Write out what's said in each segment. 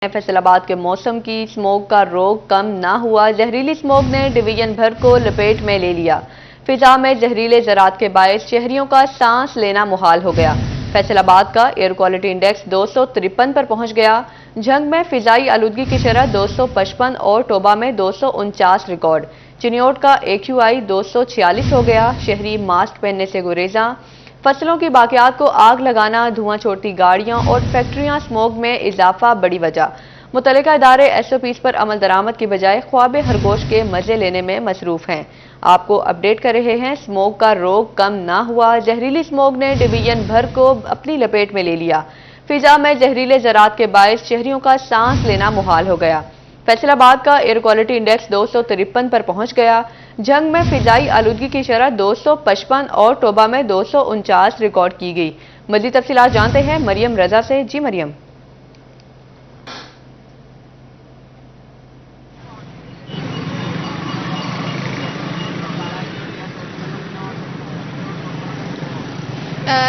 फैसलाबाद के मौसम की स्मोक का रोग कम ना हुआ। जहरीली स्मोक ने डिवीजन भर को लपेट में ले लिया। फिजा में जहरीले ज़रात के बायस शहरियों का सांस लेना मुहाल हो गया। फैसलाबाद का एयर क्वालिटी इंडेक्स 253 पर पहुंच गया। झंग में फिजाई आलूदगी की शरह 255 और टोबा में 249 रिकॉर्ड। चिन्योट का AQI 246 हो गया। शहरी मास्क पहनने से गुरेजा। फसलों की बाकियात को आग लगाना, धुआं छोड़ती गाड़ियां और फैक्ट्रियां स्मोक में इजाफा बड़ी वजह। मुतल्लिका इदारे SOPs पर अमल दरामद की बजाय ख्वाब खरगोश के मजे लेने में मसरूफ हैं। आपको अपडेट कर रहे हैं, स्मोक का रोग कम ना हुआ। जहरीली स्मोक ने डिवीजन भर को अपनी लपेट में ले लिया। फिजा में जहरीले ज़रात के बायस शहरियों का सांस लेना मुहाल हो गया। फैसलाबाद का एयर क्वालिटी इंडेक्स 253 पर पहुंच गया। झंग में फिजाई आलूदगी की शरह 255 और टोबा में 249 रिकॉर्ड की गई। मज़ीद तफसीलात जानते हैं मरियम रजा से। जी मरियम।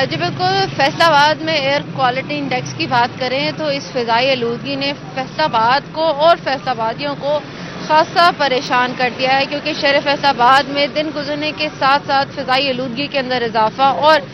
जी बिल्कुल, फैसलाबाद में एयर क्वालिटी इंडेक्स की बात करें तो इस फिजाई आलूदगी ने फैसलाबाद को और फैसलाबादियों को खासा परेशान कर दिया है, क्योंकि शहर फैसलाबाद में दिन गुजरने के साथ साथ फिजाई आलूदगी के अंदर इजाफा और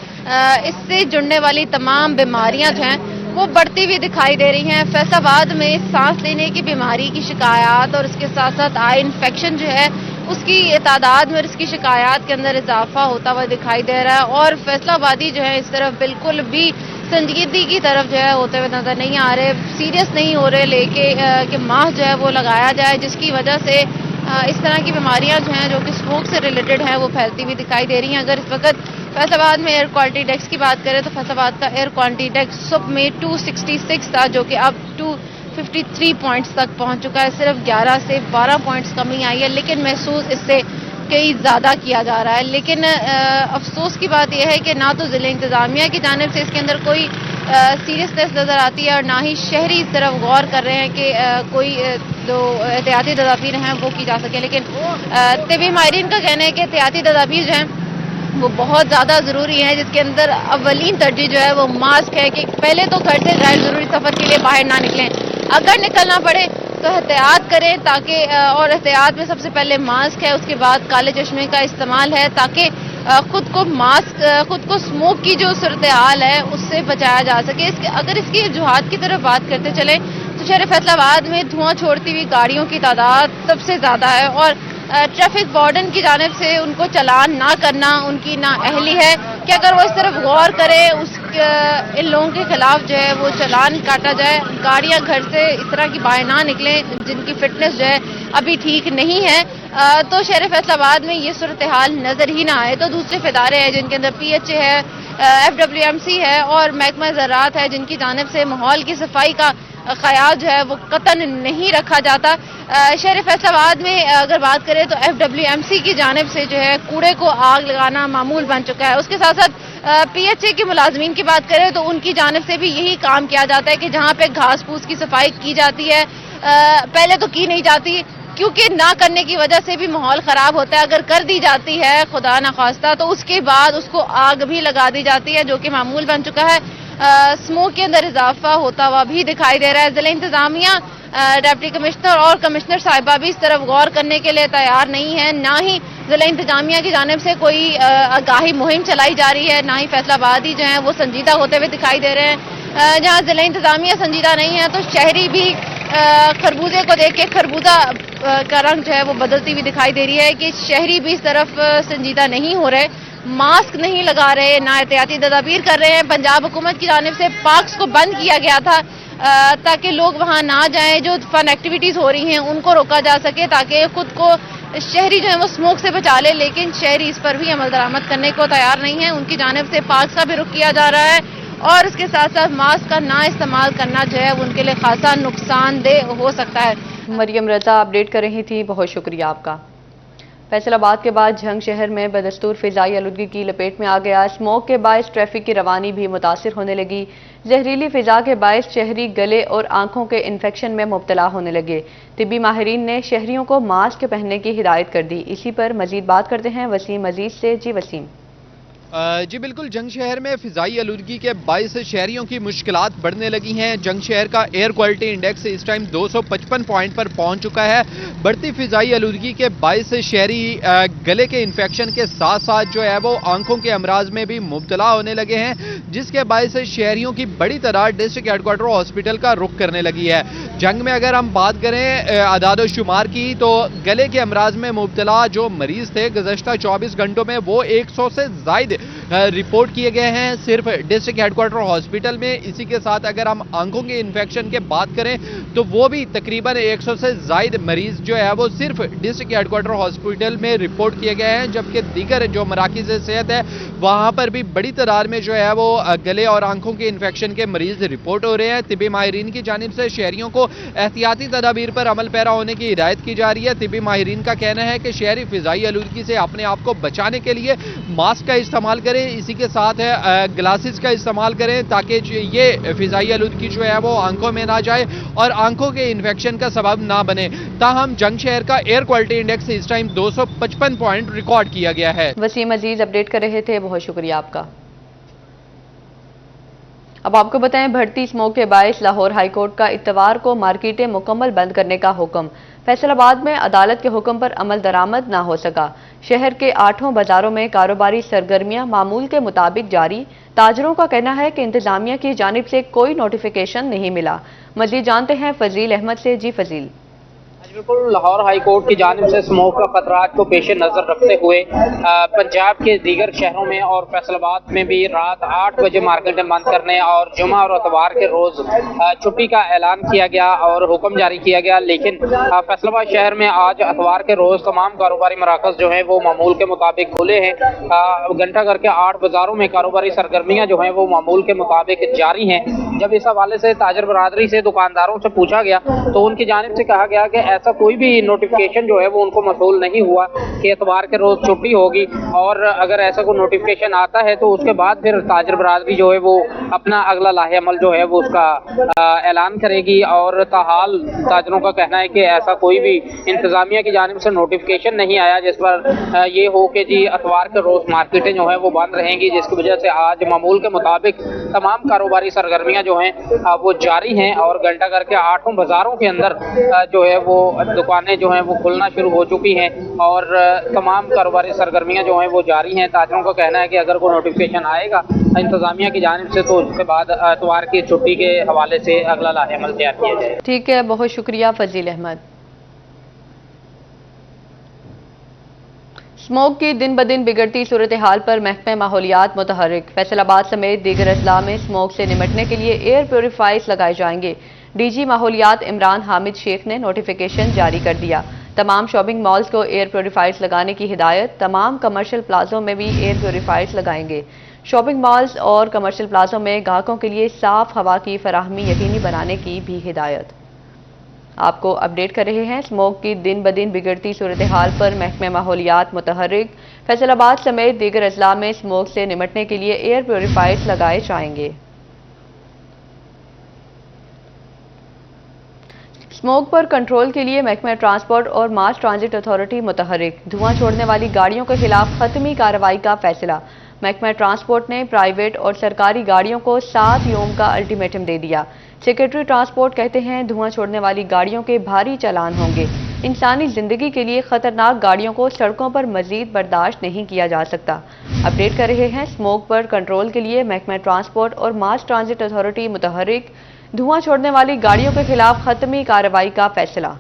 इससे जुड़ने वाली तमाम बीमारियां जो हैं वो बढ़ती हुई दिखाई दे रही हैं। फैसलाबाद में सांस लेने की बीमारी की शिकायत और उसके साथ साथ आई इन्फेक्शन जो है उसकी तादाद में और इसकी शिकायत के अंदर इजाफा होता हुआ दिखाई दे रहा है। और फैसलाबादी जो है इस तरफ बिल्कुल भी संजीदगी की तरफ जो है होते हुए नजर नहीं आ रहे, सीरियस नहीं हो रहे लेके कि मास्क जो है वो लगाया जाए, जिसकी वजह से इस तरह की बीमारियां जो हैं जो कि स्मोक से रिलेटेड हैं वो फैलती हुई दिखाई दे रही हैं। अगर इस वक्त फैसलाबाद में एयर क्वालिटी इंडेक्स की बात करें तो फैसलाबाद का एयर क्वालिटी इंडेक्स सुबह में 266 था, जो कि अब 253 पॉइंट्स तक पहुंच चुका है। सिर्फ 11 से 12 पॉइंट्स कमी आई है, लेकिन महसूस इससे कई ज़्यादा किया जा रहा है। लेकिन अफसोस की बात यह है कि ना तो ज़िले इंतज़ामिया की जानिब से इसके अंदर कोई सीरियसनेस नज़र आती है और ना ही शहरी इस तरफ गौर कर रहे हैं कि कोई जो एहतियाती तदाबीर हैं वो की जा सके। लेकिन तिबी माहिरीन का कहना है कि एहतियाती तदाबीर जो हैं वो बहुत ज़्यादा ज़रूरी है, जिसके अंदर अव्वलीन तरजीह जो है वो मास्क है कि पहले तो घर से गैर ज़रूरी सफ़र के लिए बाहर ना निकलें। अगर निकलना पड़े तो एहतियात करें, ताकि और एहतियात में सबसे पहले मास्क है, उसके बाद काले चश्मे का इस्तेमाल है, ताकि खुद को स्मोक की जो सूरत हाल है उससे बचाया जा सके। अगर इसकी वजूहात की तरफ बात करते चले तो शहर फैसलाबाद में धुआं छोड़ती हुई गाड़ियों की तादाद सबसे ज़्यादा है और ट्रैफिक वार्डन की जानिब से उनको चालान ना करना उनकी ना अहली है कि अगर वो इस तरफ गौर करे इन लोगों के खिलाफ जो है वो चालान काटा जाए। गाड़ियां घर से इस तरह की बाहर ना निकलें जिनकी फिटनेस जो है अभी ठीक नहीं है। तो शहर फैसलाबाद में ये सूरत हाल नजर ही ना आए तो दूसरे इदारे हैं जिनके अंदर PHA है, FWMC है और महकमा ज़राअत है, जिनकी जानिब से माहौल की सफाई का ख्याल जो है वो कतन नहीं रखा जाता। शहर फैसलाबाद में अगर बात करें तो FWMC की जानिब से जो है कूड़े को आग लगाना मामूल बन चुका है। उसके साथ साथ PHA के मुलाजमीन की बात करें तो उनकी जानिब से भी यही काम किया जाता है कि जहाँ पे घास फूस की सफाई की जाती है, पहले तो की नहीं जाती क्योंकि ना करने की वजह से भी माहौल ख़राब होता है। अगर कर दी जाती है खुदा न खास्ता तो उसके बाद उसको आग भी लगा दी जाती है, जो कि मामूल बन चुका है। स्मोक के अंदर इजाफा होता हुआ भी दिखाई दे रहा है। ज़िला इंतज़ामिया, डिप्टी कमिश्नर और कमिश्नर साहिबा भी इस तरफ गौर करने के लिए तैयार नहीं है। ना ही ज़िला इंतज़ामिया की जानिब से कोई आगाही मुहिम चलाई जा रही है, ना ही फैसलाबादी जो हैं वो संजीदा होते हुए दिखाई दे रहे हैं। जहाँ ज़िला इंतज़ामिया संजीदा नहीं है तो शहरी भी खरबूजे को देख के खरबूजा का रंग जो है वो बदलती हुई दिखाई दे रही है कि शहरी भी इस तरफ संजीदा नहीं हो रहे, मास्क नहीं लगा रहे, ना एहतियाती तदाबीर कर रहे हैं। पंजाब हुकूमत की जानिब से पार्क्स को बंद किया गया था ताकि लोग वहां ना जाएं, जो फन एक्टिविटीज़ हो रही हैं उनको रोका जा सके ताकि खुद को शहरी जो है वो स्मोक से बचा ले। लेकिन शहरी इस पर भी अमल दरामद करने को तैयार नहीं है। उनकी जानिब से पार्क्स का भी रुख किया जा रहा है और इसके साथ साथ मास्क का ना इस्तेमाल करना जो है उनके लिए खासा नुकसानदेह हो सकता है। मरियम रजा अपडेट कर रही थी, बहुत शुक्रिया आपका। फैसलाबाद के बाद झंग शहर में बदस्तूर फिजाई आलूदगी की लपेट में आ गया। स्मोक के बायस ट्रैफिक की रवानी भी मुतासिर होने लगी। जहरीली फिजा के बायस शहरी गले और आंखों के इन्फेक्शन में मुब्तला होने लगे। तिब्बी माहिरीन ने शहरियों को मास्क पहनने की हिदायत कर दी। इसी पर मजीद बात करते हैं वसीम अजीज से। जी वसीम। जी बिल्कुल, जंग शहर में फ़िज़ाई आलूदगी के बाइस शहरियों की मुश्किलात बढ़ने लगी हैं। जंग शहर का एयर क्वालिटी इंडेक्स इस टाइम 255 पॉइंट पर पहुंच चुका है। बढ़ती फ़िज़ाई आलूदगी के बाइस शहरी गले के इन्फेक्शन के साथ साथ जो है वो आंखों के अमराज में भी मुब्तला होने लगे हैं, जिसके बाइस शहरियों की बड़ी तादाद डिस्ट्रिक्ट हेडक्वार्टर हॉस्पिटल का रुख करने लगी है। जंग में अगर हम बात करें आदाद शुमार की, तो गले के अमराज में मुब्तला जो मरीज थे गुज़श्ता 24 घंटों में वो 100 से ज़ायद रिपोर्ट किए गए हैं सिर्फ डिस्ट्रिक्ट हेडक्वार्टर हॉस्पिटल में। इसी के साथ अगर हम आंखों के इन्फेक्शन की बात करें तो वो भी तकरीबन 100 से ज़ायद मरीज जो है वो सिर्फ डिस्ट्रिक्ट हेडक्वार्टर हॉस्पिटल में रिपोर्ट किए गए हैं, जबकि दीगर जो मराकिज़ सेहत है वहां पर भी बड़ी तादाद में जो है वो गले और आंखों के इन्फेक्शन के मरीज रिपोर्ट हो रहे हैं। तिबी माहिरीन की जानिब से शहरियों को एहतियाती तदाबीर पर अमल पैरा होने की हिदायत की जा रही है। तिबी माहिरीन का कहना है कि शहरी फ़िज़ाई आलूदगी से अपने आप को बचाने के लिए मास्क का इस्तेमाल करें, इसी के साथ है ग्लासेस का इस्तेमाल करें ताकि ये फ़िज़ाई आलूदगी जो है वो आंखों में ना जाए और आंखों के इन्फेक्शन का सबब ना बने। ताहम जंग शहर का एयर क्वालिटी इंडेक्स इस टाइम 255 पॉइंट रिकॉर्ड किया गया है। वसीम अजीज अपडेट कर रहे थे, बहुत शुक्रिया आपका। अब आपको बताएं, बढ़ती स्मोक के बायस लाहौर हाईकोर्ट का इतवार को मार्केटें मुकम्मल बंद करने का हुक्म। फैसलाबाद में अदालत के हुक्म पर अमल दरामद ना हो सका। शहर के 8 बाजारों में कारोबारी सरगर्मियां मामूल के मुताबिक जारी। ताजरों का कहना है कि इंतजामिया की जानिब से कोई नोटिफिकेशन नहीं मिला। मजीद जानते हैं फजील अहमद से। जी फजील। बिल्कुल, लाहौर हाई कोर्ट की जानिब से स्मोक का खतरात को पेश नज़र रखते हुए पंजाब के दीगर शहरों में और फैसलाबाद में भी रात 8 बजे मार्केटें बंद करने और जुमा और इतवार के रोज़ छुट्टी का ऐलान किया गया और हुक्म जारी किया गया। लेकिन फैसलाबाद शहर में आज इतवार के रोज़ तमाम कारोबारी मराकज़ जो हैं वो मामूल के मुताबिक खुले हैं। घंटा घर के 8 बाज़ारों में कारोबारी सरगर्मियाँ जो हैं वो मामूल के मुताबिक जारी हैं। जब इस हवाले से ताजर बरादरी से दुकानदारों से पूछा गया तो उनकी जानिब से कहा गया कि ऐसा कोई भी नोटिफिकेशन जो है वो उनको मसूल नहीं हुआ कि इतवार के रोज छुट्टी होगी, और अगर ऐसा कोई नोटिफिकेशन आता है तो उसके बाद फिर ताजर बरादरी जो है वो अपना अगला लाहे अमल जो है वो उसका ऐलान करेगी। और ताहाल ताजरों का कहना है कि ऐसा कोई भी इंतजामिया की जानिब से नोटिफिकेशन नहीं आया जिस पर ये हो कि जी इतवार के रोज मार्केटें जो है वो बंद रहेंगी, जिसकी वजह से आज मामूल के मुताबिक तमाम कारोबारी सरगर्मियाँ जो हैं वो जारी हैं और घंटा घर के 8 बाजारों के अंदर जो है वो दुकानें जो हैं वो खुलना शुरू हो चुकी हैं और तमाम कारोबारी सरगर्मियां जो हैं वो जारी हैं। ताजरों का कहना है कि अगर कोई नोटिफिकेशन आएगा इंतजामिया की जानिब से तो उसके बाद इतवार की छुट्टी के हवाले से अगला लाहेअमल तैयार किया जाए। ठीक है, बहुत शुक्रिया फजील अहमद। स्मोक की दिन ब दिन बिगड़ती सूरत हाल पर महकमे माहौलियात मुतहर्रिक। फैसलाबाद समेत दीगर अजला में स्मोक से निपटने के लिए एयर प्योरीफायर्स लगाए जाएंगे। डीजी माहौलियात इमरान हामिद शेख ने नोटिफिकेशन जारी कर दिया। तमाम शॉपिंग मॉल्स को एयर प्योरीफायर्स लगाने की हिदायत। तमाम कमर्शियल प्लाजों में भी एयर प्योरीफायर्स लगाएंगे। शॉपिंग मॉल्स और कमर्शियल प्लाजों में ग्राहकों के लिए साफ हवा की फराहमी यकीनी बनाने की भी हिदायत। आपको अपडेट कर रहे हैं, स्मोक की दिन ब दिन बिगड़ती सूरत हाल पर महकमे माहौलियात मुतहर्रिक। फैसलाबाद समेत दीगर अजला में स्मोक से निपटने के लिए एयर प्योरीफायर्स लगाए जाएंगे। स्मोक पर कंट्रोल के लिए महकमा ट्रांसपोर्ट और मास ट्रांजिट अथॉरिटी मुतहर्रिक। धुआं छोड़ने वाली गाड़ियों के खिलाफ खत्मी कार्रवाई का फैसला। महकमा ट्रांसपोर्ट ने प्राइवेट और सरकारी गाड़ियों को 7 यौम का अल्टीमेटम दे दिया। सेक्रेटरी ट्रांसपोर्ट कहते हैं धुआं छोड़ने वाली गाड़ियों के भारी चालान होंगे। इंसानी जिंदगी के लिए खतरनाक गाड़ियों को सड़कों पर मजीद बर्दाश्त नहीं किया जा सकता। अपडेट कर रहे हैं, स्मोक पर कंट्रोल के लिए महकमा ट्रांसपोर्ट और मास ट्रांजिट अथॉरिटी मुतहर्रिक। धुआं छोड़ने वाली गाड़ियों के खिलाफ खत्मी कार्रवाई का फैसला।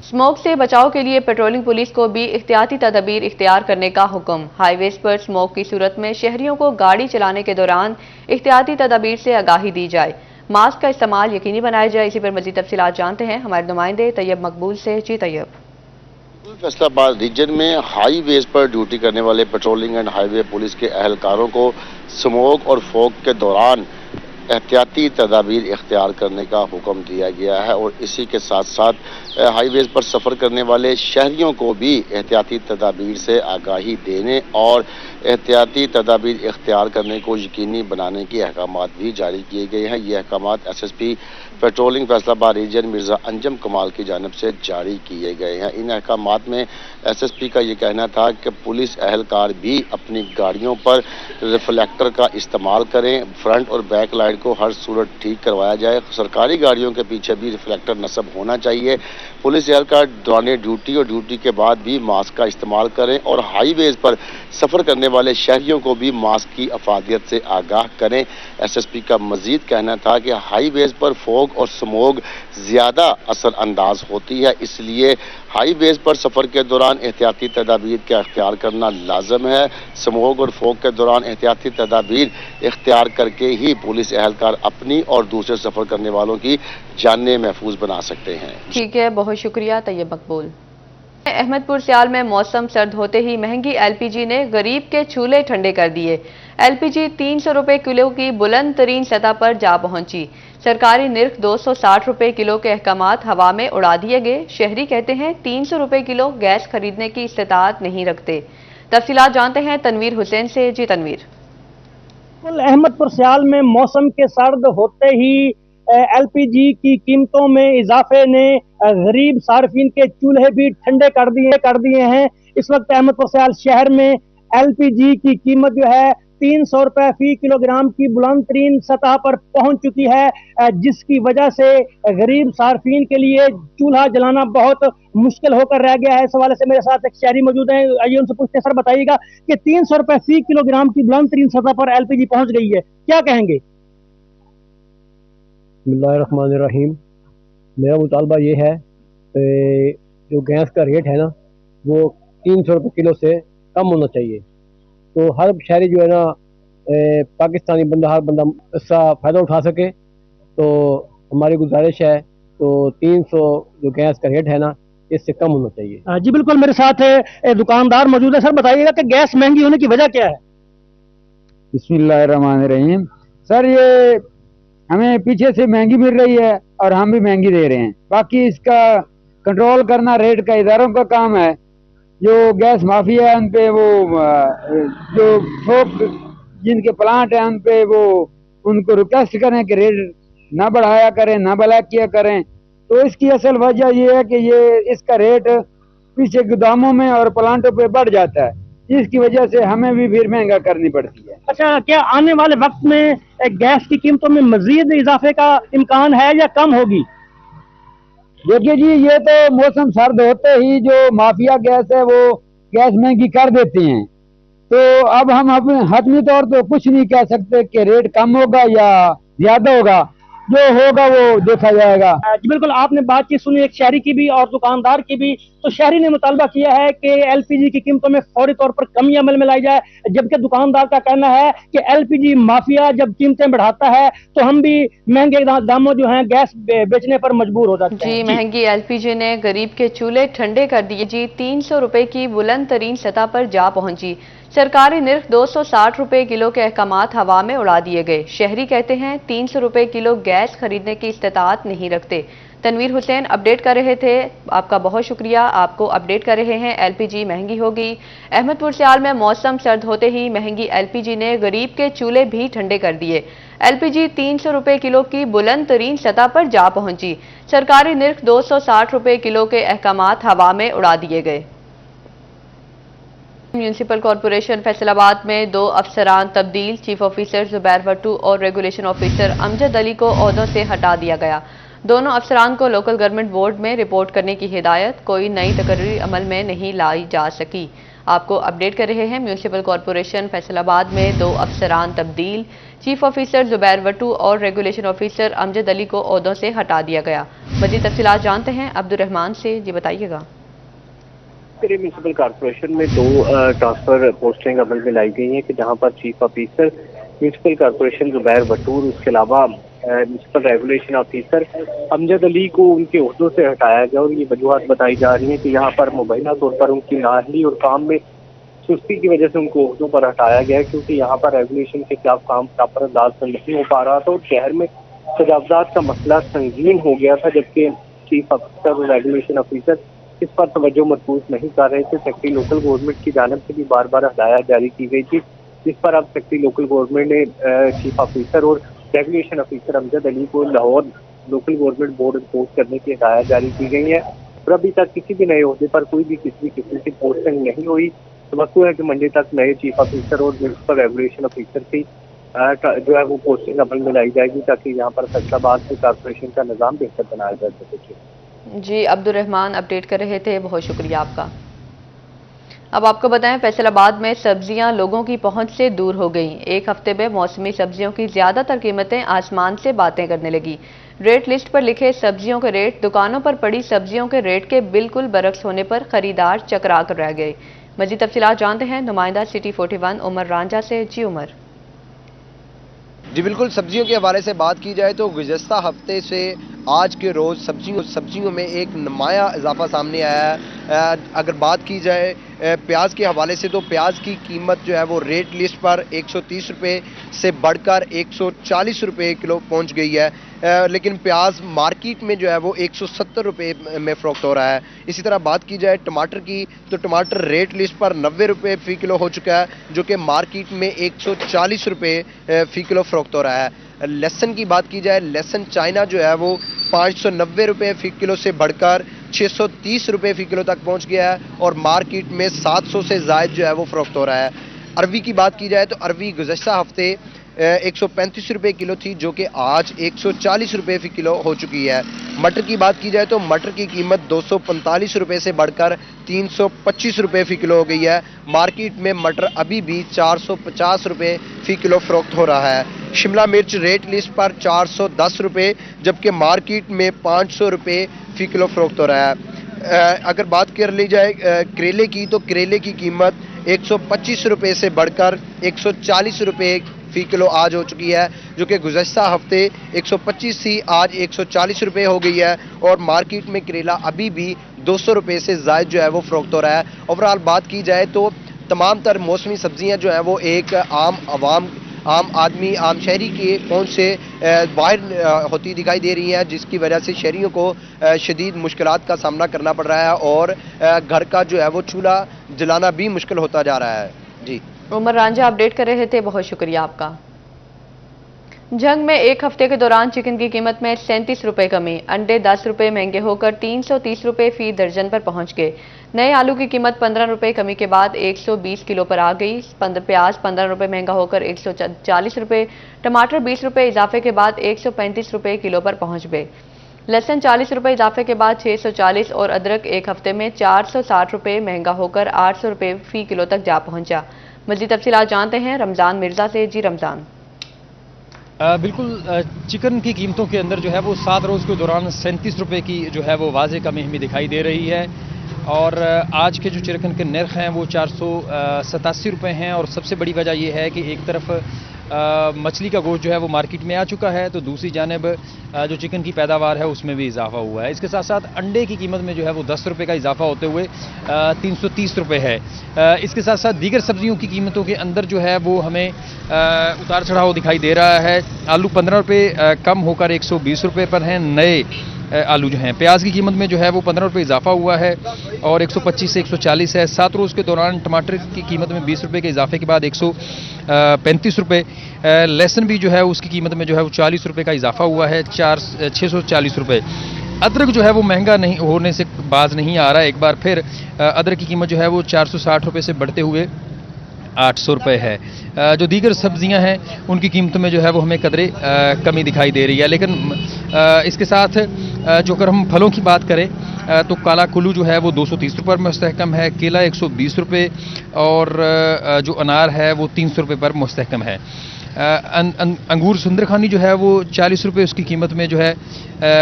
स्मोक से बचाव के लिए पेट्रोलिंग पुलिस को भी एहतियाती तदबीर इख्तियार करने का हुक्म। हाईवेज पर स्मोक की सूरत में शहरियों को गाड़ी चलाने के दौरान एहतियाती तदबीर से आगाही दी जाए। मास्क का इस्तेमाल यकीनी बनाया जाए। इसी पर मजीद तफसीलात जानते हैं हमारे नुमाइंदे तैयब मकबूल से। जी तैयब। फैसलाबाद रीजन में हाईवेज पर ड्यूटी करने वाले पेट्रोलिंग एंड हाईवे पुलिस के अहलकारों को स्मोक और फॉग के दौरान एहतियाती तदाबीर इख्तियार करने का हुक्म दिया गया है और इसी के साथ साथ हाईवेज पर सफ़र करने वाले शहरियों को भी एहतियाती तदाबीर से आगाही देने और एहतियाती तदाबीर इख्तियार करने को यकीनी बनाने के अहकामात भी जारी किए गए हैं। ये अहकामात SSP patrolling Faisalabad region Mirza Anjum Kamal की जानिब से जारी किए गए हैं। इन अहकामात में SSP का ये कहना था कि पुलिस एहलकार भी अपनी गाड़ियों पर रिफ्लेक्टर का इस्तेमाल करें, फ्रंट और बैक लाइट को हर सूरत ठीक करवाया जाए, सरकारी गाड़ियों के पीछे भी रिफ्लेक्टर नस्ब होना चाहिए, पुलिस एहलकार दौरान ड्यूटी और ड्यूटी के बाद भी मास्क का इस्तेमाल करें और हाईवेज पर सफ़र करने वाले शहरियों को भी मास्क की अफादियत से आगाह करें। SSP का मजीद कहना था कि हाईवेज पर फॉग और स्मोग ज़्यादा असर अंदाज होती है, इसलिए हाईवेज पर सफ़र के दौरान एहतियाती तदाबीर का इख्तियार करना लाजम है। स्मोग और फॉग के दौरान एहतियाती तदाबीर इख्तियार करके ही पुलिस एहलकार अपनी और दूसरे सफ़र करने वालों की जानें महफूज बना सकते हैं। ठीक है, बहुत शुक्रिया तैयब मकबूल। अहमदपुर सियाल में मौसम सर्द होते ही महंगी LPG ने गरीब के चूल्हे ठंडे कर दिए। LPG 300 रुपए किलो की बुलंद तरीन सतह पर जा पहुंची। सरकारी निर्ख 260 रुपए किलो के अहकामात हवा में उड़ा दिए गए। शहरी कहते हैं 300 रुपए किलो गैस खरीदने की इस्तेताअत नहीं रखते। तफसीलात जानते हैं तनवीर हुसैन से। जी तनवीर। अहमदपुर सियाल में मौसम के सर्द होते ही LPG की कीमतों में इजाफे ने गरीब सार्फिन के चूल्हे भी ठंडे कर दिए हैं। इस वक्त अहमदपुर सियाल शहर में LPG की कीमत जो है 300 रुपए फी किलोग्राम की बुलंद तरीन सतह पर पहुंच चुकी है, जिसकी वजह से गरीब सार्फिन के लिए चूल्हा जलाना बहुत मुश्किल होकर रह गया है। इस हवाले से मेरे साथ एक शहरी मौजूद हैं, आइए उनसे पूछते हैं। सर बताइएगा कि 300 रुपए फी किलोग्राम की बुलंद तरीन सतह पर LPG पहुंच गई है, क्या कहेंगे? बिस्मिल्लाहिर्रहमानिर्रहीम। मेरा मुतालबा ये है कि जो गैस का रेट है ना वो 300 रुपये किलो से कम होना चाहिए, तो हर शहरी जो है ना पाकिस्तानी बंदा हर बंदा इसका फ़ायदा उठा सके। तो हमारी गुजारिश है तो 300 जो गैस का रेट है ना इससे कम होना चाहिए। जी बिल्कुल, मेरे साथ दुकानदार मौजूद है। सर बताइएगा कि गैस महंगी होने की वजह क्या है? बिस्मिल्लाहिर्रहमानिर्रहीम। सर ये हमें पीछे से महंगी मिल रही है और हम भी महंगी दे रहे हैं। बाकी इसका कंट्रोल करना रेट का इदारों का काम है। जो गैस माफिया है उन पे वो जो थोक जिनके प्लांट है उन पे वो उनको रिक्वेस्ट करें कि रेट ना बढ़ाया करें, ना बढ़ा किया करें। तो इसकी असल वजह ये है कि ये इसका रेट पीछे गोदामों में और प्लांटों पे बढ़ जाता है, जिसकी वजह से हमें भी फिर महंगा करनी पड़ती है। अच्छा, क्या आने वाले वक्त में गैस की कीमतों में मजीद इजाफे का इम्कान है या कम होगी? देखिए जी, ये तो मौसम सर्द होते ही जो माफिया गैस है वो गैस महंगी कर देती हैं, तो अब हम अपने हतमी तौर तो कुछ नहीं कह सकते कि रेट कम होगा या ज्यादा होगा, जो होगा वो देखा जाएगा। जी बिल्कुल, आपने बातचीत सुनी एक शहरी की भी और दुकानदार की भी। तो शहरी ने मुतालबा किया है कि LPG की कीमतों में फौरी तौर पर कमी अमल में लाई जाए, जबकि दुकानदार का कहना है कि LPG माफिया जब कीमतें बढ़ाता है तो हम भी महंगे दामों जो हैं गैस बेचने पर मजबूर हो जाते हैं। जी, महंगी LPG ने गरीब के चूल्हे ठंडे कर दिए। जी, 300 रुपए की बुलंद तरीन सतह पर जा पहुंची। सरकारी निर्ख 260 रुपए किलो के अहकामात हवा में उड़ा दिए गए। शहरी कहते हैं 300 रुपए किलो गैस खरीदने की इस्तेताअत नहीं रखते। तनवीर हुसैन अपडेट कर रहे थे, आपका बहुत शुक्रिया। आपको अपडेट कर रहे हैं LPG महंगी हो गई। अहमदपुर सियाल में मौसम सर्द होते ही महंगी LPG ने गरीब के चूल्हे भी ठंडे कर दिए। LPG 300 रुपए किलो की बुलंद तरीन सतह पर जा पहुंची। सरकारी निर्ख 260 रुपए किलो के अहकामात हवा में उड़ा दिए गए। म्यूनिसिपल कॉरपोरेशन फैसलाबाद में 2 अफसरान तब्दील। चीफ ऑफिसर जुबैर भट्टू और रेगुलेशन ऑफिसर अमजद अली को ओहदों से हटा दिया गया। दोनों अफसरान को लोकल गवर्नमेंट बोर्ड में रिपोर्ट करने की हिदायत। कोई नई तकरीर अमल में नहीं लाई जा सकी। आपको अपडेट कर रहे हैं, म्यूनिसिपल कॉरपोरेशन फैसलाबाद में 2 अफसरान तब्दील। चीफ ऑफिसर जुबैर भट्टू और रेगुलेशन ऑफिसर अमजद अली को ओहदों से हटा दिया गया। मज़ीद तफसीलात जानते हैं अब्दुर्रहमान से। जी बताइएगा। म्यूनिसिपल कॉर्पोरेशन में 2 ट्रांसफर पोस्टिंग अमल में लाई गई हैं कि जहां पर chief officer municipal corporation Zubair Bhattur, उसके अलावा municipal regulation officer Amjad Ali को उनके ओहदों से हटाया गया। और ये वजूहत बताई जा रही है कि यहाँ पर मुबैना तौर पर उनकी नाअहली और काम में सुस्ती की वजह से उनको ओहदों पर हटाया गया है, क्योंकि यहाँ पर रेगुलेशन के खिलाफ काम प्रॉपर अंदाज से नहीं हो पा रहा था और शहर में तजावजात का मसला संगीन हो गया था, जबकि चीफ अफसर और रेगुलेशन ऑफिसर इस पर तवज्जो मरकूज नहीं कर रहे थे। सेक्रेटरी लोकल गवर्नमेंट की जानिब से भी बार बार हदायत जारी की गई थी, जिस पर अब सेक्रेटरी लोकल गवर्नमेंट ने चीफ ऑफिसर और रेगुलेशन ऑफिसर अमजद अली को Lahore local government board report करने की हदायत जारी की गई है। और अभी तक किसी भी नए अहदे पर कोई भी किसी किस्म की पोस्टिंग नहीं हुई। तो है कि मंडे तक नए चीफ ऑफिसर और म्यूनसिपल रेगुलेशन ऑफिसर की जो है वो पोस्टिंग अमल में लाई जाएगी, ताकि यहाँ पर फैसलाबाद से कॉर्पोरेशन का निज़ाम बेहतर बनाया जा सके। जी, अब्दुल रहमान अपडेट कर रहे थे, बहुत शुक्रिया आपका। अब आपको बताएं, फैसलाबाद में सब्जियां लोगों की पहुंच से दूर हो गईं। एक हफ्ते में मौसमी सब्जियों की ज्यादातर कीमतें आसमान से बातें करने लगी। रेट लिस्ट पर लिखे सब्जियों के रेट दुकानों पर पड़ी सब्जियों के रेट के बिल्कुल बरक्स होने पर खरीदार चकरा कर रह गए। मजीद तफसीलात जानते हैं नुमाइंदा सिटी 41 उमर रांझा से। जी उमर। जी बिल्कुल, सब्जियों के हवाले से बात की जाए तो गुज़श्ता हफ्ते से आज के रोज़ सब्जियों में एक नुमाया इजाफा सामने आया है। अगर बात की जाए प्याज के हवाले से तो प्याज की कीमत जो है वो रेट लिस्ट पर 130 रुपये से बढ़कर 140 रुपये किलो पहुंच गई है, लेकिन प्याज मार्केट में जो है वो 170 रुपये में फ़रोख्त हो रहा है। इसी तरह बात की जाए टमाटर की तो टमाटर रेट लिस्ट पर 90 रुपये फ़ी किलो हो चुका है, जो कि मार्केट में 140 रुपये फ़ी किलो फ़रोख्त हो रहा है। लहसुन की बात की जाए, लहसुन चाइना जो है वो 590 रुपये फ़ी किलो से बढ़कर 630 रुपये फ़ी किलो तक पहुंच गया है और मार्केट में 700 से ज़ायद जो है वो फ़रोख्त हो रहा है। अरवी की बात की जाए तो अरवी गुज़श्ता हफ्ते 135 रुपये किलो थी, जो कि आज 140 रुपये फ़ी किलो हो चुकी है। मटर की बात की जाए तो मटर की कीमत 245 रुपये से बढ़कर 325 रुपये फ़ी किलो हो गई है। मार्केट में मटर अभी भी 450 रुपये फ़ी किलो फ़रोख्त हो रहा है। शिमला मिर्च रेट लिस्ट पर 410 रुपये, जबकि मार्केट में 500 रुपये फ़ी किलो फ़रोख्त हो रहा है। अगर बात कर ली जाए करेले की तो करेले की कीमत 125 रुपये से बढ़कर 140 रुपये फ़ी किलो आज हो चुकी है, जो कि गुज़श्ता हफ्ते 125 थी, आज 140 रुपये हो गई है और मार्केट में करेला अभी भी 200 रुपये से ज़ायद जो है वो फ़रोख्त हो रहा है। ओवरऑल बात की जाए तो तमाम तर मौसमी सब्जियां जो हैं वो एक आम आदमी, आम शहरी की पहुंच से बाहर होती दिखाई दे रही हैं, जिसकी वजह से शहरियों को शदीद मुश्किलात का सामना करना पड़ रहा है और घर का जो है वो चूल्हा जलाना भी मुश्किल होता जा रहा है। जी, उमर रांझा अपडेट कर रहे थे, बहुत शुक्रिया आपका। जंग में एक हफ्ते के दौरान चिकन की कीमत में 37 रुपये कमी, अंडे 10 रुपये महंगे होकर 330 रुपये फी दर्जन पर पहुंच गए। नए आलू की कीमत 15 रुपये कमी के बाद 120 किलो पर आ गई। प्याज 15 रुपये महंगा होकर 140 रुपये, टमाटर 20 रुपये इजाफे के बाद 135 रुपये किलो पर पहुंच गए। लहसुन 40 रुपये इजाफे के बाद 640 और अदरक एक हफ्ते में 460 रुपये महंगा होकर 800 रुपये फी किलो तक जा पहुंचा। मज़ीद तफसीलात जानते हैं रमज़ान मिर्ज़ा से। जी रमज़ान। बिल्कुल, चिकन की कीमतों के अंदर जो है वो 7 रोज़ के दौरान 37 रुपये की जो है वो वाज़े कमी हमें दिखाई दे रही है और आज के जो चिकन के नर्ख हैं वो 487 रुपये हैं। और सबसे बड़ी वजह यह है कि एक तरफ मछली का गोश्त जो है वो मार्केट में आ चुका है, तो दूसरी जानिब जो चिकन की पैदावार है उसमें भी इजाफा हुआ है। इसके साथ साथ अंडे की कीमत में जो है वो 10 रुपये का इजाफा होते हुए 330 रुपये है। इसके साथ साथ दीगर सब्जियों की कीमतों के अंदर जो है वो हमें उतार चढ़ाव दिखाई दे रहा है। आलू 15 रुपये कम होकर 120 रुपये पर हैं नए आलू जो हैं। प्याज की कीमत में जो है वो 15 रुपये इजाफा हुआ है और 125 से 140 है। 7 रोज़ के दौरान टमाटर की कीमत में 20 रुपये के इजाफे के बाद 135 रुपये। लहसुन भी जो है उसकी कीमत में जो है वो 40 रुपये का इजाफा हुआ है, 640 रुपये। अदरक जो है वो महंगा नहीं होने से बाज नहीं आ रहा है, एक बार फिर अदरक की कीमत जो है वो 460 रुपये से बढ़ते हुए 800 रुपये है। जो दीगर सब्जियां हैं उनकी कीमतों में जो है वो हमें कदरे कमी दिखाई दे रही है। लेकिन इसके साथ जो अगर हम फलों की बात करें तो काला कुल्लू जो है वो 230 रुपये पर मुस्तहकम है, केला 120 रुपये और जो अनार है वो 300 रुपये पर मुस्तहकम है। अंगूर सुंदरखानी जो है वो 40 रुपये उसकी कीमत में जो है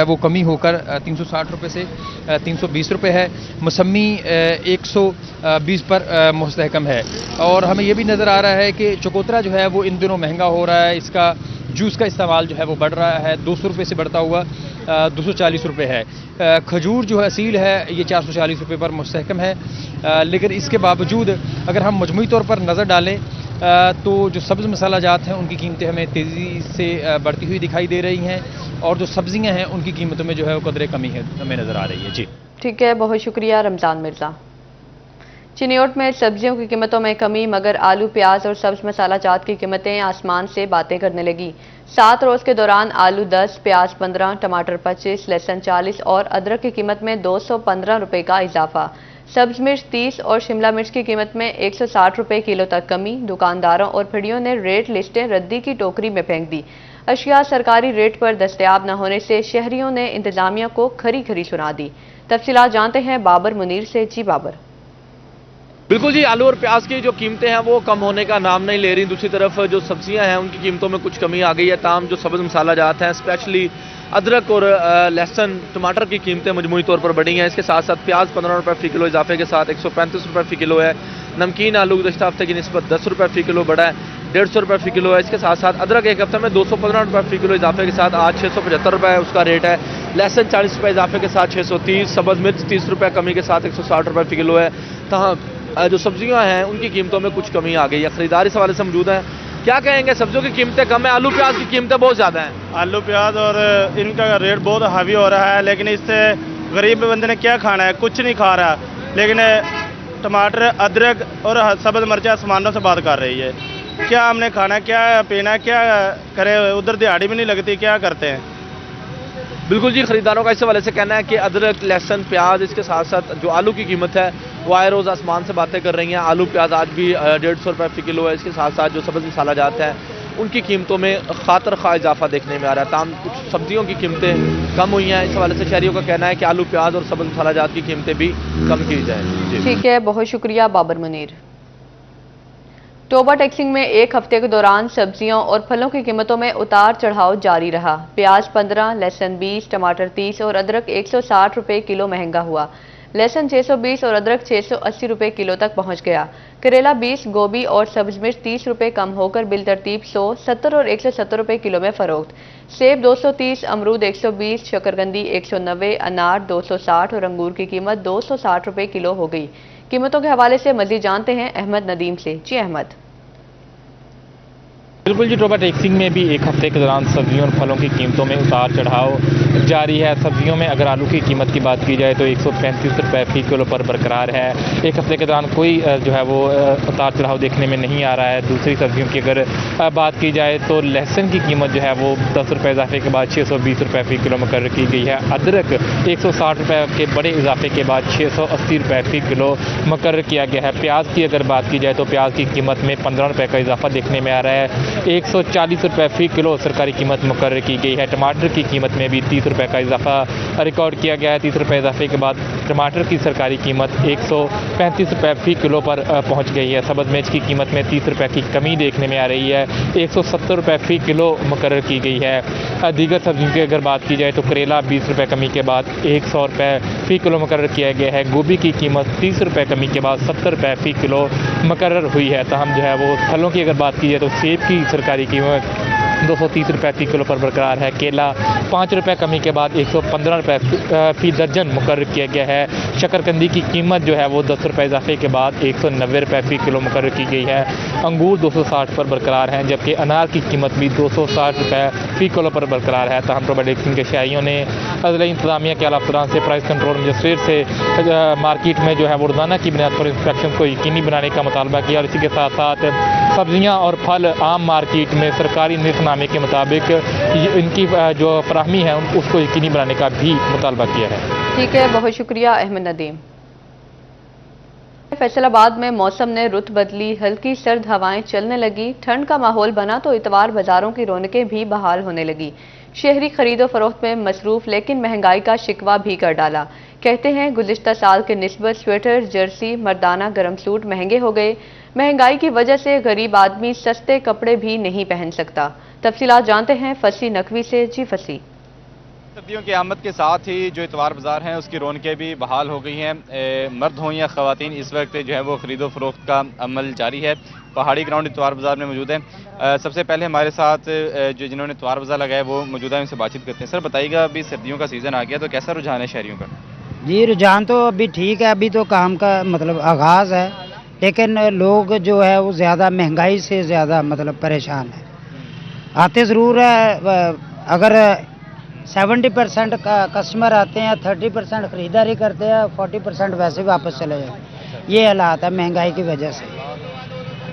वो कमी होकर 360 रुपये से 320 रुपये है। मौसमी 120 पर मुस्तहकम है और हमें ये भी नज़र आ रहा है कि चकोतरा जो है वो इन दिनों महंगा हो रहा है। इसका जूस का इस्तेमाल जो है वो बढ़ रहा है, 200 रुपये से बढ़ता हुआ 240 रुपये है। खजूर जो है असील है ये 440 रुपये पर मुस्तहकम है, लेकिन इसके बावजूद अगर हम मजमूई तौर पर नज़र डालें तो जो सब्ज़ मसाला जात हैं उनकी कीमतें हमें तेज़ी से बढ़ती हुई दिखाई दे रही हैं, और जो सब्जियां हैं उनकी कीमतों में जो है वो कदरे कमी है हमें नज़र आ रही है। जी ठीक है, बहुत शुक्रिया रमज़ान मिर्ज़ा। चिन्योट में सब्जियों की कीमतों में कमी, मगर आलू, प्याज और सब्ज मसाला जात की कीमतें आसमान से बातें करने लगी। 7 रोज़ के दौरान आलू 10, प्याज 15, टमाटर 25, लहसुन 40 और अदरक की कीमत में 215 रुपये का इजाफा। सब्ज मिर्च 30 और शिमला मिर्च की कीमत में 160 रुपये किलो तक कमी। दुकानदारों और फिड़ियों ने रेट लिस्टें रद्दी की टोकरी में फेंक दी। अशिया सरकारी रेट पर दस्तयाब न होने से शहरियों ने इंतजामिया को खरी खरी सुना दी। तफसीलात जानते हैं बाबर मुनीर से। जी बाबर। बिल्कुल जी, आलू और प्याज की जो कीमतें हैं वो कम होने का नाम नहीं ले रही। दूसरी तरफ जो सब्जियां हैं उनकी कीमतों में कुछ कमी आ गई है। ताम जो सब्ज़ मसाला जात हैं, स्पेशली अदरक और लहसुन, टमाटर की कीमतें मजमूई तौर पर बढ़ी हैं। इसके साथ साथ प्याज 15 रुपये फ़ी किलो इजाफे के साथ 135 रुपये फ़ी किलो है। नमकीन आलू गुज़श्ता हफ्ते की निस्बत 10 रुपये फ़ी किलो बढ़ा है, 150 रुपये फ़ी किलो है। इसके साथ साथ अदरक एक हफ्ते में 215 रुपये फ़ी किलो इजाफे के साथ आज 675 रुपये उसका रेट है। लहसुन 40 रुपये इजाफे के साथ 630, सब्ज़ मिर्च 30 रुपये कमी के साथ 160 रुपये फ़ी किलो है। तहाँ जो सब्जियां हैं उनकी कीमतों में कुछ कमी आ गई है। खरीदार इस हवाले से मौजूद हैं, क्या कहेंगे? सब्जियों की कीमतें कम है, आलू प्याज की कीमतें बहुत ज़्यादा हैं। आलू प्याज और इनका रेट बहुत हावी हो रहा है, लेकिन इससे गरीब बंदे ने क्या खाना है? कुछ नहीं खा रहा। लेकिन टमाटर, अदरक और सब्ज़ मिर्च आसमानों से बात कर रही है। क्या हमने खाना, क्या पीना, क्या करे? उधर दिहाड़ी भी नहीं लगती, क्या करते हैं? बिल्कुल जी, खरीदारों का इस हवाले से कहना है कि अदरक, लहसुन, प्याज, इसके साथ साथ जो आलू की कीमत है वो आए रोज़ आसमान से बातें कर रही हैं। आलू प्याज आज भी 150 रुपये फ़ी किलो है। इसके साथ साथ जो सब्ज़ मसाला जात हैं उनकी कीमतों में खातर खा इजाफा देखने में आ रहा है। ताम कुछ सब्जियों की कीमतें कम हुई हैं। इस हवाले से शहरियों का कहना है कि आलू प्याज और सब्ज़ मसाला जात की कीमतें भी कम की जाए। ठीक है, बहुत शुक्रिया बाबर मुनीर। टोबा टैक्सिंग में एक हफ्ते के दौरान सब्जियों और फलों की कीमतों में उतार चढ़ाव जारी रहा। प्याज 15, लहसुन 20, टमाटर 30 और अदरक 160 रुपये किलो महंगा हुआ। लहसुन 620 और अदरक 680 रुपये किलो तक पहुंच गया। करेला 20, गोभी और सब्ज मिर्च 30 रुपये कम होकर बिल तरतीब 100, 70 और 170 रुपये किलो में फरोख्त। सेब 230, अमरूद 120, शकरकंदी 190, अनार 260 और अंगूर की कीमत 260 रुपये किलो हो गई। कीमतों के हवाले से मजीद जानते हैं अहमद नदीम से। जी अहमद। बिल्कुल जी, टोबा टैक्सिंग में भी एक हफ्ते के दौरान सब्जियों और फलों की कीमतों में उतार चढ़ाव जारी है। सब्जियों में अगर आलू की कीमत की बात की जाए तो 135 रुपये फ़ी किलो पर बरकरार है। एक हफ्ते के दौरान कोई जो है वो उतार चढ़ाव देखने में नहीं आ रहा है। दूसरी सब्जियों की अगर बात की जाए तो लहसुन की कीमत जो है वो 10 रुपये इजाफे के बाद 620 रुपये फ़ी किलो मुकर्रर की गई है। अदरक 160 रुपये के बड़े इजाफे के बाद 680 रुपये फ़ी किलो मुकर्रर किया गया है। प्याज की अगर बात की जाए तो प्याज की कीमत में 15 रुपये का इजाफा देखने में आ रहा है। 140 रुपये फ़ी किलो सरकारी कीमत मुकर्रर की गई है। टमाटर की कीमत में भी 30 रुपये का इजाफा रिकॉर्ड किया गया है। 30 रुपये इजाफे के बाद टमाटर की सरकारी कीमत 135 रुपये फ़ी किलो पर पहुंच गई है। सब्ज़ मिर्च की कीमत में 30 रुपये की कमी देखने में आ रही है। 170 रुपये फ़ी किलो मुकर्रर की गई है। दीगर सब्जियों की अगर बात की जाए तो करेला 20 रुपये कमी के बाद 100 रुपये फ़ी किलो मुकर्रर किया गया है। गोभी की कीमत 30 रुपये कमी के बाद 70 रुपये फ़ी किलो मुकर्रर हुई है। ताहम जो है वो फलों की अगर बात की जाए तो सेब की सरकारी कीमत 230 रुपये फ़ी किलो पर बरकरार है। केला 5 रुपये कमी के बाद 115 रुपये फ़ी दर्जन मुकर्रर किया गया है। शकरकंदी की कीमत जो है वो 10 रुपये इजाफे के बाद 190 रुपये फ़ी किलो मुकर्रर की गई है। अंगूर 260 पर बरकरार हैं, जबकि अनार की कीमत भी 260 रुपये फ़ी किलो पर बरकरार है। ताहम टोबा टैक्सिंग के शहरियों ने अज़ला इंतज़ामिया के आला अफसरान से प्राइस कंट्रोल मजिस्ट्रेट से मार्केट में जो है वो रोज़ाना की बुनियाद पर इंस्पेक्शन को यकीनी बनाने का मुतालबा किया और इसी के साथ साथ सब्जियाँ और फल आम मार्केट में सरकारी निर्खनामे के मुताबिक इनकी जो फराहमी है उसको यकीनी बनाने का भी मुतालबा किया है। ठीक है, बहुत शुक्रिया अहमद नदीम। फैसलाबाद में मौसम ने रुत बदली, हल्की सर्द हवाएं चलने लगी, ठंड का माहौल बना तो इतवार बाजारों की रौनकें भी बहाल होने लगी। शहरी खरीदो फरोख्त में मसरूफ, लेकिन महंगाई का शिकवा भी कर डाला। कहते हैं गुज़िश्ता साल के निस्बत स्वेटर, जर्सी, मर्दाना गर्म सूट महंगे हो गए। महंगाई की वजह से गरीब आदमी सस्ते कपड़े भी नहीं पहन सकता। तफसीलात जानते हैं फसी नकवी से। जी फसी। सर्दियों की आमद के साथ ही जो इतवार बाजार हैं उसकी रौनकें भी बहाल हो गई हैं। मर्द हों या ख़वातीन, इस वक्त जो है वो ख़रीदो फरोख्त का अमल जारी है। पहाड़ी ग्राउंड इतवार बाज़ार में मौजूद हैं। सबसे पहले हमारे साथ जो जिन्होंने इतवार बाज़ार लगाया वो मौजूदा है, उनसे बातचीत करते हैं। सर बताइएगा, अभी सर्दियों का सीज़न आ गया तो कैसा रुझान है शहरियों का? जी रुझान तो अभी ठीक है, अभी तो काम का मतलब आगाज़ है, लेकिन लोग जो है वो ज़्यादा महंगाई से ज़्यादा मतलब परेशान है। आते ज़रूर है, अगर 70% का कस्टमर आते हैं, 30% ख़रीदारी करते हैं, 40% वैसे वापस चले जाते। ये हालात है महंगाई की वजह से,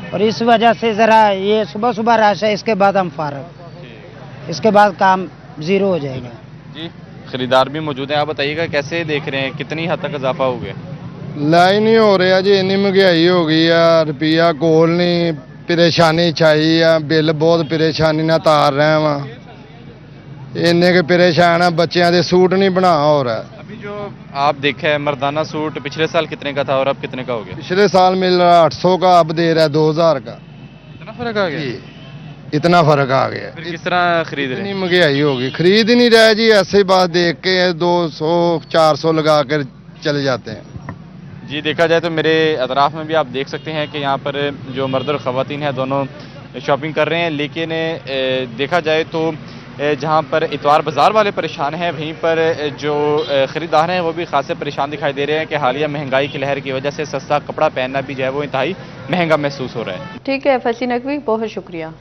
और इस वजह से ज़रा ये सुबह सुबह रश है, इसके बाद हम फारग, इसके बाद काम ज़ीरो हो जाएगा। जी, खरीदार भी मौजूद हैं, आप बताइएगा कैसे देख रहे हैं, कितनी हद तक इजाफा हो गया? लाइन ही हो रहा जी, इन्नी महंगाई हो गई है, रुपया कोल नहीं, परेशानी छाई है, बिल बहुत परेशानी ना तार रहे वहाँ, इन्ने के परेशान है, बच्चों के सूट नहीं बना हो रहा है। अभी जो आप देखा है मर्दाना सूट पिछले साल कितने का था और अब कितने का हो गया? पिछले साल मिल रहा 800 का, अब दे रहा है 2000 का। इतना फर्क आ गया? इतना फर्क आ गया। फिर किस तरह खरीद रहे हैं? इतनी महंगाई होगी, खरीद ही नहीं रहे जी, ऐसे बात देख के 200-400 लगा कर चले जाते हैं। जी, देखा जाए तो मेरे अतराफ में भी आप देख सकते हैं कि यहाँ पर जो मर्द और ख़वातीन हैं दोनों शॉपिंग कर रहे हैं, लेकिन देखा जाए तो जहाँ पर इतवार बाज़ार वाले परेशान हैं, वहीं पर जो ख़रीदार हैं वो भी खासे परेशान दिखाई दे रहे हैं कि हालिया महंगाई की लहर की वजह से सस्ता कपड़ा पहनना भी जो है वो इंतहाई महंगा महसूस हो रहा है। ठीक है फसी नकवी, बहुत शुक्रिया।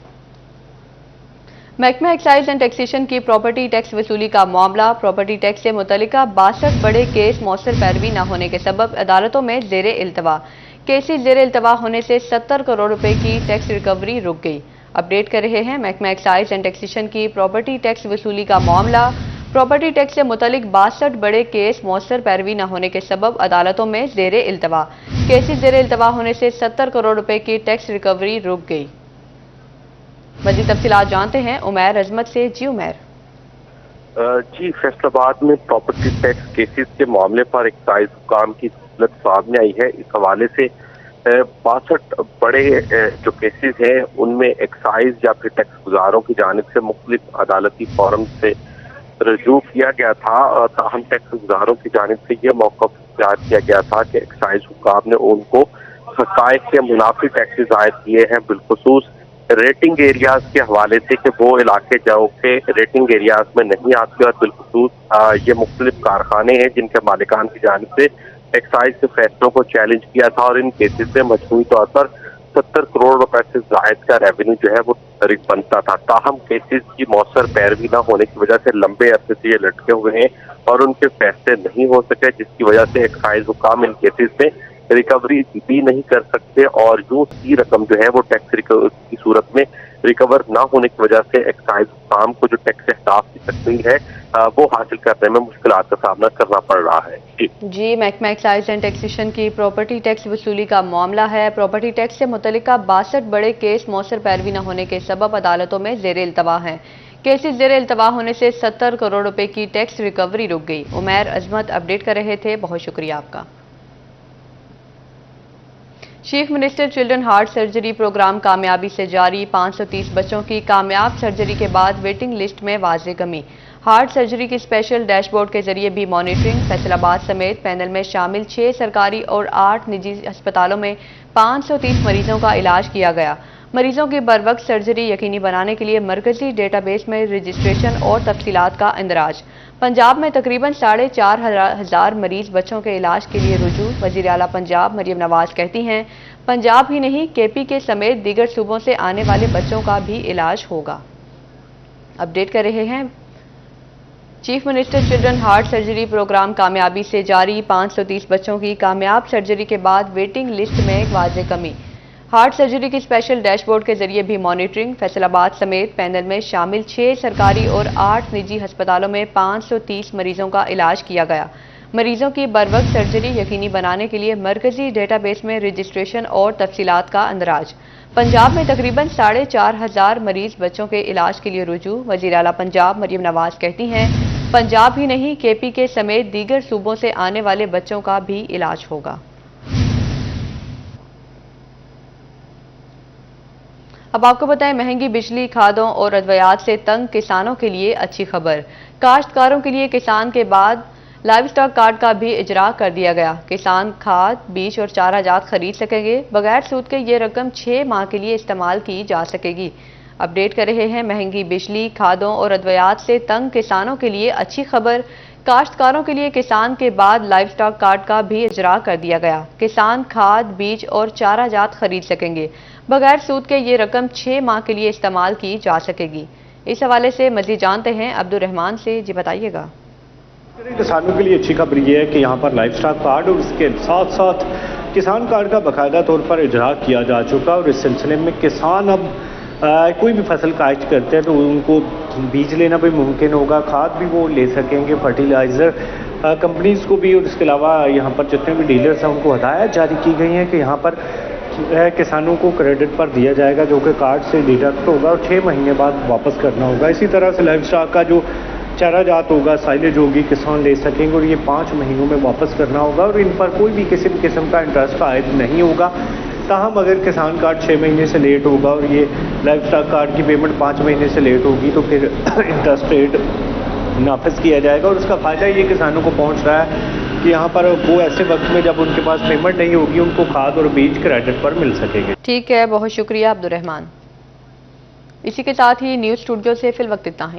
महकमा एक्साइज एंड टैक्सेशन की प्रॉपर्टी टैक्स वसूली का मामला, प्रॉपर्टी टैक्स से मुतल्लिका 62 बड़े केस मौसर पैरवी न होने के सबब अदालतों में ज़ेरे इल्तवा। केसेस ज़ेरे इल्तवा होने से 70 करोड़ रुपए की टैक्स रिकवरी रुक गई। अपडेट कर रहे हैं महकमा एक्साइज एंड टैक्सेशन की प्रॉपर्टी टैक्स वसूली का मामला, प्रॉपर्टी टैक्स से मुतल्लिक 62 बड़े केस मौसर पैरवी न होने के सबब अदालतों में ज़ेरे इल्तवा। केसेस ज़ेरे इल्तवा होने से 70 करोड़ रुपए की टैक्स रिकवरी रुक गई। मज़ीद तफसीलात जानते हैं उमैर अजमत से। जी उमैर। जी, फैसलाबाद में प्रॉपर्टी टैक्स केसेस के मामले पर एक्साइज हुकाम की सूरत सामने आई है। इस हवाले से 62 बड़े जो केसेस हैं उनमें एक्साइज या फिर टैक्स गुजारों की जानिब से मुख्तलिफ अदालती फोरम से रजू किया गया था। ताहम टैक्स गुजारों की जानिब से यह मौक़िफ़ इख्तियार किया गया था कि एक्साइज हुकाम ने उनको हक़ाइक़ के मुनाफी टैक्सेस आयद किए हैं, बिलखुसूस रेटिंग एरियाज के हवाले से कि वो इलाके जो के रेटिंग एरियाज में नहीं आते, और बिलखुसूस ये मुख्तलिफ कारखाने हैं जिनके मालिकान की जानिब से एक्साइज के फैसलों को चैलेंज किया था, और इन केसेस में मजमूई तौर पर 70 करोड़ रुपए से जायद का रेवेन्यू जो है वो बनता था। ताहम केसेस की मौसर पैरवी न होने की वजह से लंबे अरसे से ये लटके हुए हैं और उनके फैसले नहीं हो सके, जिसकी वजह से एक्साइज हुकाम इन केसेस में रिकवरी भी नहीं कर सकते, और यूं सी रकम जो है वो टैक्स की सूरत में रिकवर ना होने की वजह से एक्साइज हुकाम को जो टैक्स अहदाफ की तकमील है वो हासिल करने में मुश्किलात का सामना करना पड़ रहा है। जी, महकमा एक्साइज एंड टैक्सेशन की प्रॉपर्टी टैक्स वसूली का मामला है। प्रॉपर्टी टैक्स से मुतल्लिका 62 बड़े केस मौसर पैरवी न होने के सबब अदालतों में ज़ेरे इल्तवा हैं। केसेस ज़ेरे इल्तवा होने से 70 करोड़ रुपए की टैक्स रिकवरी रुक गई। उमैर अजमत अपडेट कर रहे थे, बहुत शुक्रिया आपका। Chief minister children heart surgery program कामयाबी से जारी, 530 बच्चों की कामयाब सर्जरी के बाद वेटिंग लिस्ट में वाज़ेह कमी। हार्ट सर्जरी की स्पेशल डैशबोर्ड के जरिए भी मॉनिटरिंग। फैसलाबाद समेत पैनल में शामिल 6 सरकारी और 8 निजी अस्पतालों में 530 मरीजों का इलाज किया गया। मरीजों की बरवक्त सर्जरी यकीनी बनाने के लिए मरकजी डेटाबेस में रजिस्ट्रेशन और तफसीलात का इंदराज। पंजाब में तकरीबन 4,500 मरीज बच्चों के इलाज के लिए रुजू। वज़ीर आला पंजाब मरियम नवाज कहती हैं, पंजाब ही नहीं केपी के समेत दीगर सूबों से आने वाले बच्चों का भी इलाज होगा। अपडेट कर रहे हैं chief minister children heart surgery program कामयाबी से जारी, 530 बच्चों की कामयाब सर्जरी के बाद वेटिंग लिस्ट में वाज़ेह कमी। हार्ट सर्जरी की स्पेशल डैशबोर्ड के जरिए भी मॉनिटरिंग। फैसलाबाद समेत पैनल में शामिल 6 सरकारी और 8 निजी अस्पतालों में 530 मरीजों का इलाज किया गया। मरीजों की बरवक्त सर्जरी यकीनी बनाने के लिए मरकजी डेटाबेस में रजिस्ट्रेशन और तफसीलात का अंदराज। पंजाब में तकरीबन 4,500 मरीज बच्चों के इलाज के लिए रुजू। वज़ीर आला पंजाब मरियम नवाज कहती हैं, पंजाब ही नहीं केपी के समेत दीगर सूबों से आने वाले बच्चों का भी इलाज होगा। अब आपको बताएं, महंगी बिजली, खादों और अद्वियात से तंग किसानों के लिए अच्छी खबर। काश्तकारों के लिए किसान के बाद लाइव स्टॉक कार्ड का भी इजरा कर दिया गया। किसान खाद, बीज और चारा जात खरीद सकेंगे। बगैर सूद के ये रकम 6 माह के लिए इस्तेमाल की जा सकेगी। अपडेट कर रहे हैं महंगी बिजली, खादों और अद्वियात से तंग किसानों के लिए अच्छी खबर। काश्तकारों के लिए किसान के बाद लाइव स्टॉक कार्ड का भी इजरा कर दिया गया। किसान खाद, बीज और चारा जात खरीद सकेंगे। बगैर सूद के ये रकम 6 माह के लिए इस्तेमाल की जा सकेगी। इस हवाले से मजीद जानते हैं अब्दुल रहमान से। जी बताइएगा। किसानों के लिए अच्छी खबर यह है कि यहाँ पर लाइव स्टॉक कार्ड और उसके साथ साथ किसान कार्ड का बाकायदा तौर पर इजरा किया जा चुका और इस सिलसिले में किसान अब कोई भी फसल काश्त करते हैं तो उनको बीज लेना भी मुमकिन होगा, खाद भी वो ले सकेंगे, फर्टिलाइज़र कंपनीज़ को भी, और इसके अलावा यहाँ पर जितने भी डीलर्स हैं उनको हदायत जारी की गई हैं कि यहाँ पर किसानों को क्रेडिट पर दिया जाएगा जो कि कार्ड से डिडक्ट होगा और 6 महीने बाद वापस करना होगा। इसी तरह से लाइव स्टॉक का जो चारा जात होगा, साइलेज होगी, किसान ले सकेंगे और ये 5 महीनों में वापस करना होगा और इन पर कोई भी किसी भी किस्म का इंटरेस्ट आयद नहीं होगा। ताहम अगर किसान कार्ड 6 महीने से लेट होगा और ये लाइव स्टॉक कार्ड की पेमेंट 5 महीने से लेट होगी तो फिर इंटरेस्ट रेट नाफिज किया जाएगा और उसका फ़ायदा ये किसानों को पहुंच रहा है कि यहाँ पर वो ऐसे वक्त में जब उनके पास पेमेंट नहीं होगी उनको खाद और बीज क्रेडिट पर मिल सकेंगे। ठीक है, बहुत शुक्रिया अब्दुल रहमान। इसी के साथ ही न्यूज़ स्टूडियो से फिल वक्त इतना ही।